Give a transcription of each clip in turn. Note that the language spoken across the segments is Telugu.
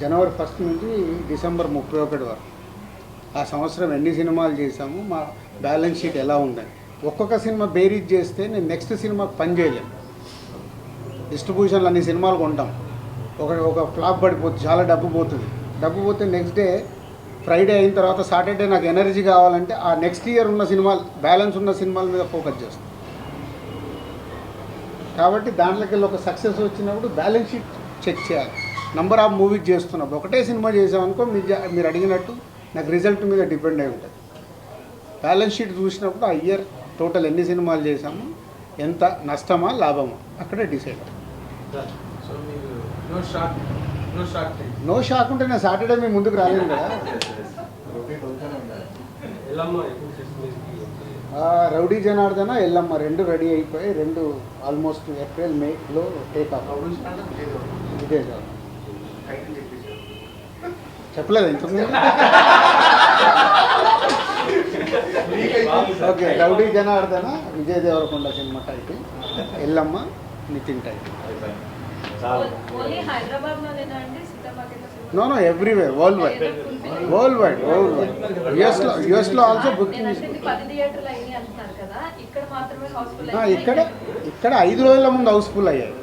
జనవరి 1 నుంచి డిసెంబర్ 31 వరకు ఆ సంవత్సరం ఎన్ని సినిమాలు చేశాము, మా బ్యాలెన్స్ షీట్ ఎలా ఉందని ఒక్కొక్క సినిమా బేరీజ్ చేస్తే నేను నెక్స్ట్ సినిమాకి పని చేయలేను. డిస్ట్రిబ్యూషన్లు అన్ని సినిమాలు కొంటాం, ఒక ఫ్లాప్ పడిపోతుంది, చాలా డబ్బు పోతే నెక్స్ట్ డే ఫ్రైడే అయిన తర్వాత సాటర్డే నాకు ఎనర్జీ కావాలంటే ఆ నెక్స్ట్ ఇయర్ ఉన్న సినిమాలు, బ్యాలెన్స్ ఉన్న సినిమాల మీద ఫోకస్ చేస్తాం. కాబట్టి దాంట్లోకి వెళ్ళి ఒక సక్సెస్ వచ్చినప్పుడు బ్యాలెన్స్ షీట్ చెక్ చేయాలి. నంబర్ ఆఫ్ మూవీస్ చేస్తున్నప్పుడు ఒకటే సినిమా చేసామనుకో మీరు అడిగినట్టు నాకు రిజల్ట్ మీద డిపెండ్ అయి ఉంటుంది. బ్యాలెన్స్ షీట్ చూసినప్పుడు ఆ ఇయర్ టోటల్ ఎన్ని సినిమాలు చేసాము, ఎంత నష్టమా లాభమా అక్కడే డిసైడ్ అవుతుంది. నో షాక్ ఉంటే నేను సాటర్డే మీ ముందుకు రాలేను కదా. రౌడీ జనార్దన, ఎల్లమ్మ రెండు రెడీ అయిపోయి, రెండు ఆల్మోస్ట్ ఏప్రిల్ మేలో టేక్ ఆఫ్. ఇదే కాదు చెప్పలేదు ఇంతకుముందు. Okay, rowdy Janardhana Vijay Deverakonda cinema title, Yellamma Nithin title. No everywhere, world wide. యుఎస్లో ఆల్సో బుకింగ్. ఇక్కడ 5 రోజుల ముందు హౌస్ఫుల్ అయ్యాయి.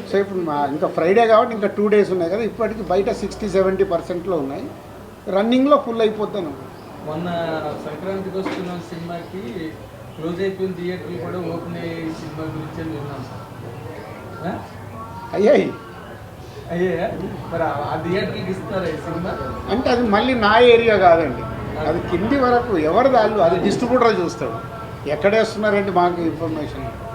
సో ఇప్పుడు ఇంకా ఫ్రైడే కాబట్టి ఇంకా 2 days ఉన్నాయి కదా, ఇప్పటికి బయట 60-70%లో ఉన్నాయి, రన్నింగ్లో ఫుల్ అయిపోతాను. మొన్న సంక్రాంతికి వస్తున్న సినిమాకి క్లోజ్ అయిపోయిన థియేటర్లు కూడా ఓపెన్ అయ్యే సినిమా గురించి విన్నాం సార్. అయ్యాయి మరి ఆ థియేటర్కి ఇస్తారా ఈ సినిమా? అంటే అది మళ్ళీ నా ఏరియా కాదండి, అది కింది వరకు ఎవరి దాళ్ళు, అది డిస్ట్రిబ్యూటర్ చూస్తాడు. ఎక్కడ వేస్తున్నారంటే మాకు ఇన్ఫర్మేషన్